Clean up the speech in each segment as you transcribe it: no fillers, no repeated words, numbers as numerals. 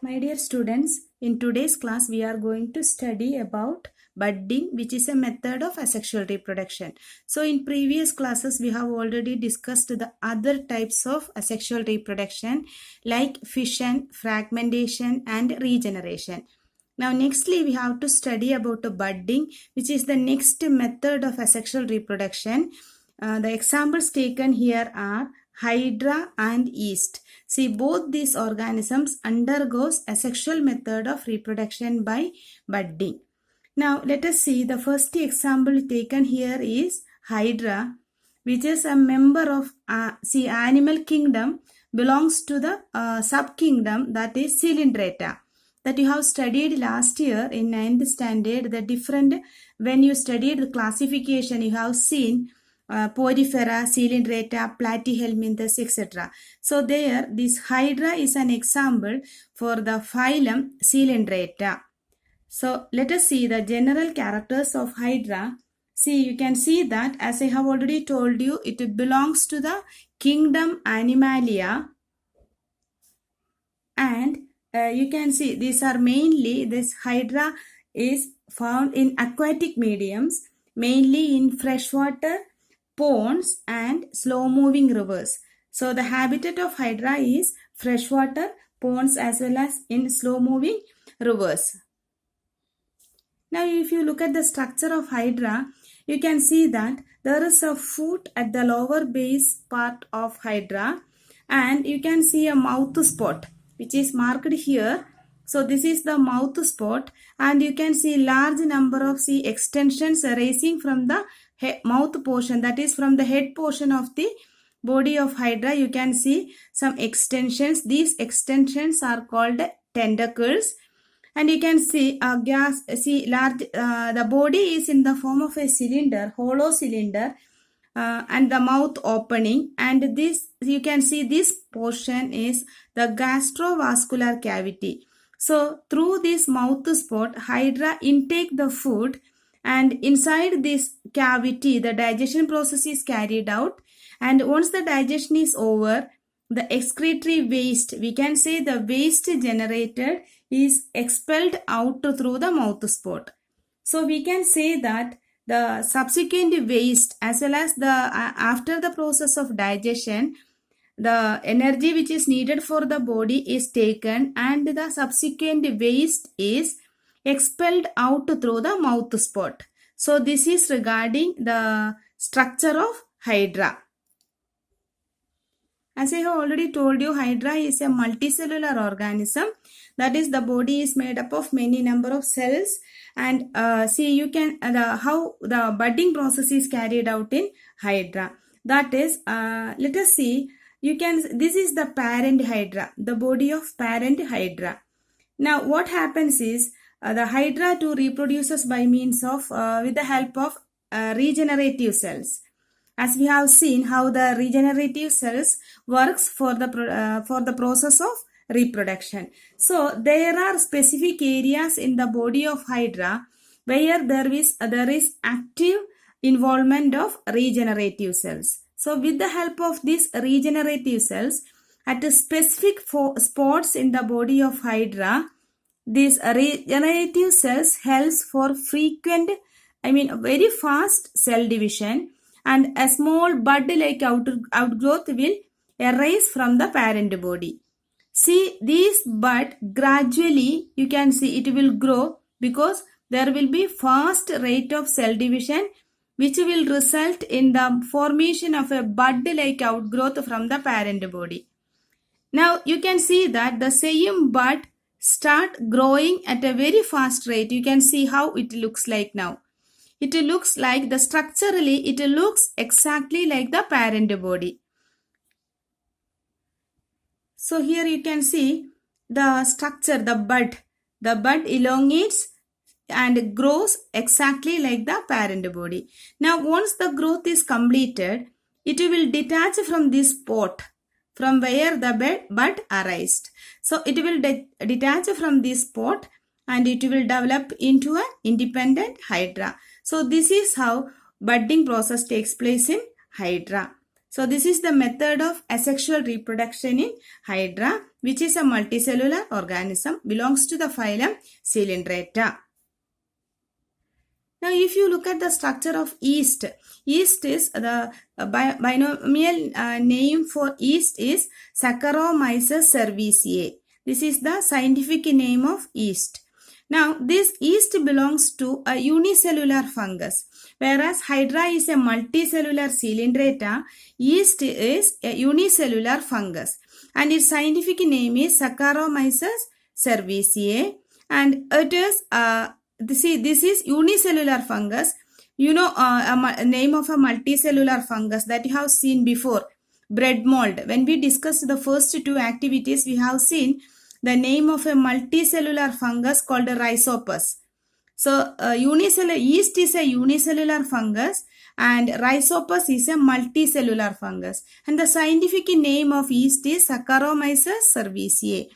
My dear students, in today's class we are going to study about budding, which is a method of asexual reproduction. So in previous classes we have already discussed the other types of asexual reproduction like fission, fragmentation and regeneration. Now nextly we have to study about the budding, which is the next method of asexual reproduction. The examples taken here are Hydra and yeast. See, both these organisms undergoes asexual method of reproduction by budding. Now, let us see the first example taken here is Hydra, which is a member of animal kingdom, belongs to the subkingdom that is Coelenterata, that you have studied last year in 9th standard. The different, when you studied the classification, you have seen Porifera, Coelenterata, Platyhelminthes, etc. So there, this Hydra is an example for the phylum Coelenterata. So let us see the general characters of Hydra. See, you can see that, as I have already told you, it belongs to the kingdom Animalia, and you can see these are mainly, this Hydra is found in aquatic mediums, mainly in freshwater ponds and slow moving rivers. So the habitat of Hydra is freshwater ponds as well as in slow moving rivers. Now if you look at the structure of Hydra, you can see that there is a foot at the lower base part of Hydra, and you can see a mouth spot which is marked here. So this is the mouth spot, and you can see large number of extensions arising from the mouth portion, that is from the head portion of the body of Hydra. You can see some extensions. These extensions are called tentacles, and you can see large, the body is in the form of a cylinder, hollow cylinder, and the mouth opening, and this, you can see this portion is the gastrovascular cavity. So through this mouth spot, Hydra intake the food, and inside this cavity the digestion process is carried out, and once the digestion is over, the excretory waste, we can say the waste generated, is expelled out through the mouth spot. So we can say that the subsequent waste, as well as the after the process of digestion, the energy which is needed for the body is taken, and the subsequent waste is expelled out through the mouth spot. So this is regarding the structure of Hydra. As I have already told you, Hydra is a multicellular organism. That is, the body is made up of many number of cells, and see, you can how the budding process is carried out in Hydra. That is, let us see. You can, this is the parent Hydra, the body of parent Hydra. Now what happens is, the Hydra too reproduces by means of with the help of regenerative cells. As we have seen how the regenerative cells works for the process of reproduction. So there are specific areas in the body of Hydra where there is active involvement of regenerative cells. So with the help of these regenerative cells at specific spots in the body of Hydra, these regenerative cells helps for frequent, very fast cell division, and a small bud-like outgrowth will arise from the parent body. See, this bud gradually, you can see it will grow, because there will be fast rate of cell division, which will result in the formation of a bud-like outgrowth from the parent body. Now you can see that the same bud start growing at a very fast rate. You can see how it looks like now. It looks like, the structurally it looks exactly like the parent body. So here you can see the structure, the bud elongates and grows exactly like the parent body. Now once the growth is completed, it will detach from this spot from where the bud arised. So it will detach from this spot, and it will develop into an independent Hydra. So this is how budding process takes place in Hydra. So this is the method of asexual reproduction in Hydra. which is a multicellular organism, belongs to the phylum Coelenterata. Now, if you look at the structure of yeast, yeast is the binomial name for yeast is Saccharomyces cerevisiae. This is the scientific name of yeast. Now, this yeast belongs to a unicellular fungus, whereas Hydra is a multicellular Coelenterata. Yeast is a unicellular fungus, and its scientific name is Saccharomyces cerevisiae, and it is this is unicellular fungus. You know a name of a multicellular fungus that you have seen before, bread mold. When we discussed the first two activities, we have seen the name of a multicellular fungus called Rhizopus. So unicellular yeast is a unicellular fungus and Rhizopus is a multicellular fungus. And the scientific name of yeast is Saccharomyces cerevisiae.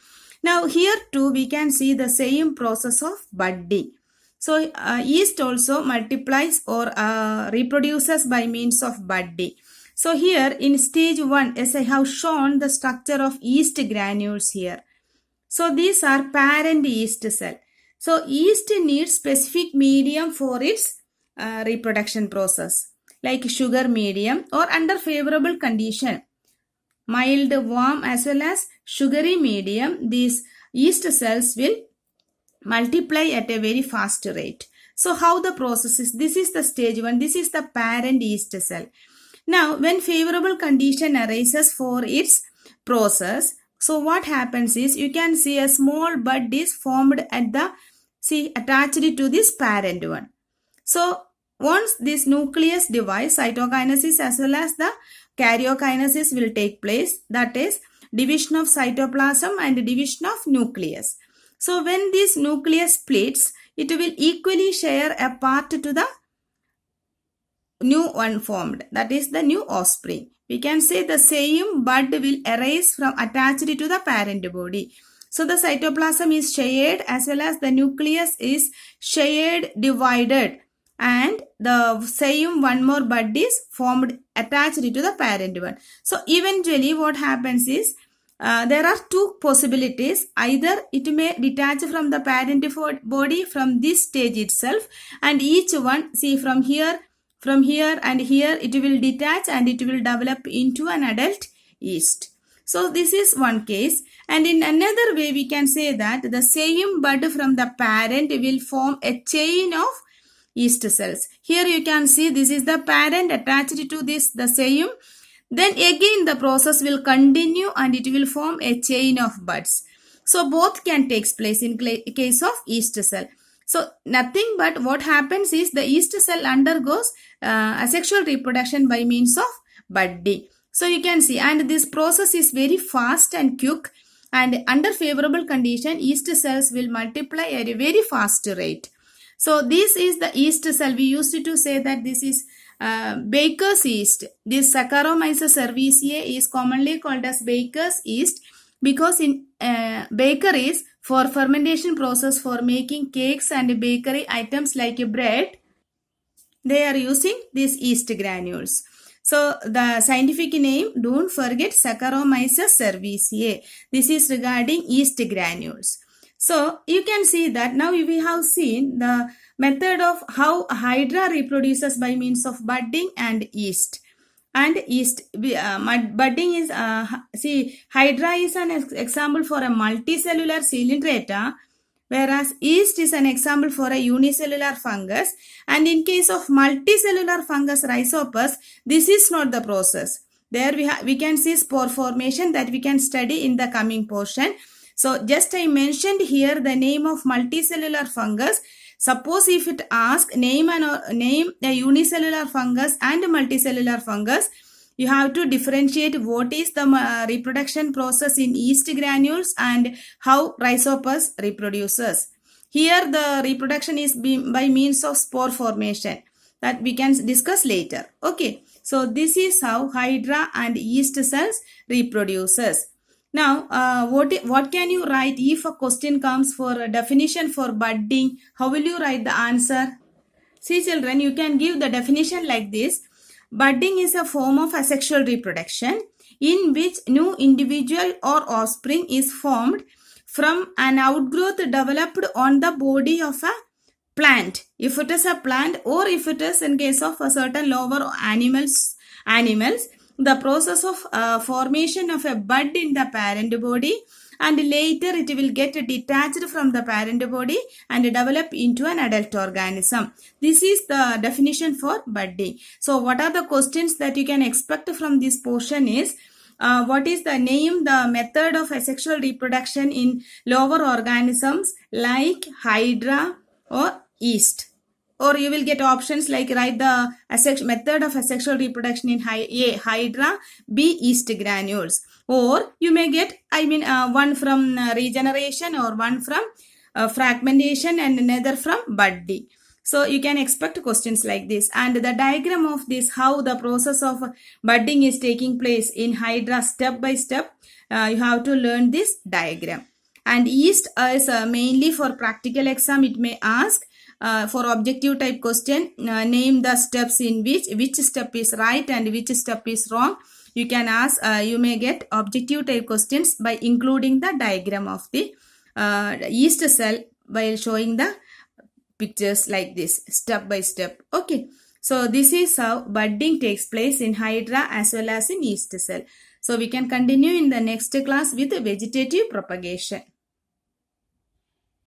Now here too we can see the same process of budding. So yeast also multiplies or reproduces by means of budding. So here in stage 1, as I have shown the structure of yeast granules here. So these are parent yeast cell. So yeast needs specific medium for its reproduction process, like sugar medium or under favorable condition, mild, warm as well as sugary medium. These yeast cells will multiply at a very fast rate. So how the process is? This is the stage 1. This is the parent yeast cell. Now when favorable condition arises for its process, so what happens is you can see a small bud is formed at the attached to this parent one. So once this nucleus divides, cytokinesis as well as the karyokinesis will take place. That is division of cytoplasm and division of nucleus. So when this nucleus splits, it will equally share a part to the new one formed. That is the new offspring. We can say the same bud will arise from attached to the parent body. So the cytoplasm is shared as well as the nucleus is shared, divided, and the same one more bud is formed attached to the parent one. So eventually what happens is there are two possibilities. Either it may detach from the parent body from this stage itself, and each one, see from here and here, it will detach and it will develop into an adult yeast. So this is one case. And in another way, we can say that the same bud from the parent will form a chain of yeast cells. Here you can see this is the parent attached to this, the same. Then again the process will continue and it will form a chain of buds. So both can take place in case of yeast cell. So nothing but what happens is the yeast cell undergoes asexual reproduction by means of budding. So you can see, and this process is very fast and quick, and under favorable condition yeast cells will multiply at a very fast rate. So this is the yeast cell. We used to say that this is Baker's yeast. This Saccharomyces cerevisiae is commonly called as Baker's yeast because in bakeries, for fermentation process for making cakes and bakery items like bread, they are using these yeast granules. So the scientific name, don't forget, Saccharomyces cerevisiae. This is regarding yeast granules. So you can see that now we have seen the method of how Hydra reproduces by means of budding and yeast. And yeast, budding is, Hydra is an example for a multicellular Coelenterata, whereas yeast is an example for a unicellular fungus. And in case of multicellular fungus Rhizopus, this is not the process. There we can see spore formation that we can study in the coming portion. So just I mentioned here the name of multicellular fungus. Suppose if it asks name a unicellular fungus and a multicellular fungus, you have to differentiate what is the reproduction process in yeast granules and how Rhizopus reproduces. Here the reproduction is by means of spore formation that we can discuss later. Okay, so this is how Hydra and yeast cells reproduces. Now, what can you write if a question comes for a definition for budding? How will you write the answer? See children, you can give the definition like this. Budding is a form of asexual reproduction in which new individual or offspring is formed from an outgrowth developed on the body of a plant. If it is a plant, or if it is in case of a certain lower animals, the process of formation of a bud in the parent body, and later it will get detached from the parent body and develop into an adult organism. This is the definition for budding. So what are the questions that you can expect from this portion is, what is the name, the method of asexual reproduction in lower organisms like hydra or yeast? Or you will get options like write the method of asexual reproduction in A, hydra, B, yeast granules. Or you may get, one from regeneration, or one from fragmentation, and another from budding. So you can expect questions like this. And the diagram of this, how the process of budding is taking place in hydra step by step, you have to learn this diagram. And yeast is mainly for practical exam. It may ask for objective type question, name the steps in which step is right and which step is wrong. You can ask, you may get objective type questions by including the diagram of the yeast cell while showing the pictures like this, step by step. Okay, so this is how budding takes place in hydra as well as in yeast cell. So we can continue in the next class with vegetative propagation.